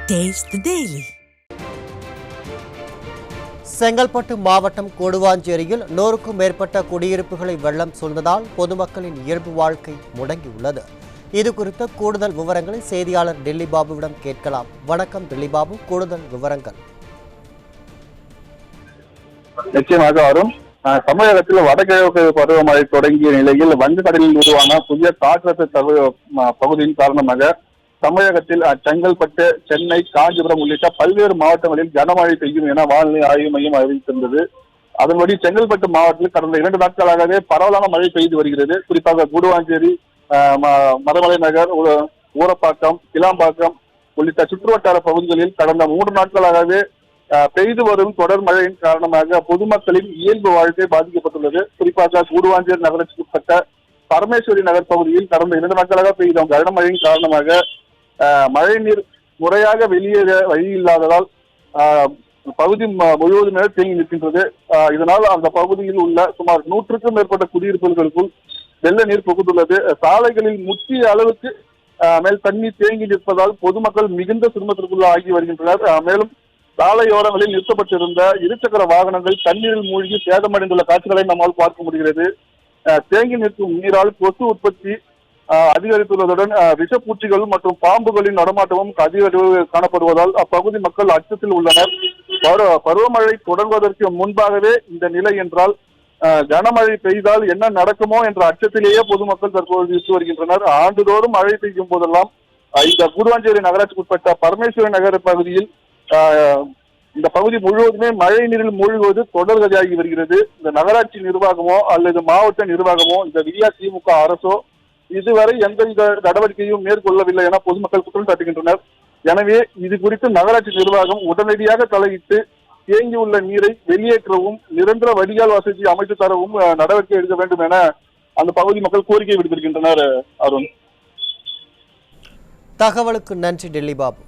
Taste the Daily. Chengalpattu மாவட்டம் கூடுவாஞ்சேரியில் 100க்கும் மேற்பட்ட குடியிருப்புகளை வெள்ளம் சூழ்ந்ததால் பொதுமக்களின் இயல்பு வாழ்க்கை முடங்கியுள்ளது. இது குறித்த கூடுதல் விவரங்களை செய்தியாளர் டெல்லி பாபுவிடம் கேட்கலாம். வணக்கம் டெல்லி பாபு, கூடுதல் விவரங்கள். நிச்சயமாக வரும். தமிழகத்தில் வடகிழக்கு பருவமழை தொடங்கிய நிலையில் வங்கக்கடலில் உருவான புதிய காற்றழுத்த பகுதியின் காரணமாக தமிழகத்தில் செங்கல்பட்டு, சென்னை, காஞ்சிபுரம் உள்ளிட்ட பல்வேறு மாவட்டங்களில் கனமழை பெய்யும் என வானிலை ஆய்வு மையம் அறிவித்திருந்தது. அதன்படி செங்கல்பட்டு மாவட்டத்தில் கடந்த 2 நாட்களாகவே பரவலான மழை பெய்து வருகிறது. குறிப்பாக கூடுவாஞ்சேரி, மரமலை நகர், ஊரப்பாக்கம், கிளாம்பாக்கம் உள்ளிட்ட சுற்றுவட்டார பகுதிகளில் கடந்த 3 நாட்களாகவே பெய்து வரும் தொடர் மழையின் காரணமாக பொதுமக்களின் இயல்பு வாழ்க்கை பாதிக்கப்பட்டுள்ளது. குறிப்பாக கூடுவாஞ்சேரி நகராட்சிக்கு உட்பட்ட பரமேஸ்வரி நகர் பகுதியில் கடந்த 2 நாட்களாக பெய்த கனமழையின் காரணமாக மழை நீர் முறையாக வெளியேற வழி இல்லாததால் பகுதி முழுவதுமே தேங்கி நிற்கின்றது. இதனால் அந்த பகுதியில் உள்ள சுமார் 100க்கும் மேற்பட்ட குடியிருப்புகளுக்குள் வெள்ள நீர் புகுந்துள்ளது. சாலைகளில் முற்றிய அளவுக்கு மேல் தண்ணீர் தேங்கி நிற்பதால் பொதுமக்கள் மிகுந்த சிரமத்திற்குள் ஆகி வருகின்றனர். மேலும் சாலையோரங்களில் நிறுத்தப்பட்டிருந்த இருசக்கர வாகனங்கள் தண்ணீரில் மூழ்கி சேதமடைந்துள்ள காட்சிகளை நம்மால் பார்க்க முடிகிறது. தேங்கி நிற்கும் நீரால் கொசு உற்பத்தி அதிகரித்துள்ளதுடன் விஷப்பூச்சிகள் மற்றும் பாம்புகளின் நடமாட்டமும் அதிக காணப்படுவதால் அப்பகுதி மக்கள் அச்சத்தில் உள்ளனர். பருவமழை தொடங்குவதற்கு முன்பாகவே இந்த நிலை என்றால் கனமழை பெய்தால் என்ன நடக்குமோ என்ற அச்சத்திலேயே பொதுமக்கள் தற்போது இருந்து வருகின்றனர். ஆண்டுதோறும் மழை பெய்யும் போதெல்லாம் இந்த கூடுவாஞ்சேரி நகராட்சிக்கு உட்பட்ட பரமேஸ்வரி நகர பகுதியில் இந்த பகுதி முழுவதுமே மழை நீரில் மூழ்குவது தொடர்கதையாகி வருகிறது. இந்த நகராட்சி நிர்வாகமோ அல்லது மாவட்ட நிர்வாகமோ, இந்த விடியா திமுக அரசோ இதுவரை எந்தவித நடவடிக்கையும் மேற்கொள்ளவில்லை என பொதுமக்கள் குற்றம் சாட்டுகின்றனர். எனவே இது குறித்து நகராட்சி நிர்வாகம் உடனடியாக தலையிட்டு தேங்கியுள்ள நீரை வெளியேற்றவும் நிரந்தர வடிகால் வசதி அமைத்து தரவும் நடவடிக்கை எடுக்க வேண்டும் என அந்த பகுதி மக்கள் கோரிக்கை விடுத்திருக்கின்றனர். அருண், தகவலுக்கு நன்றி டெல்லி பாபு.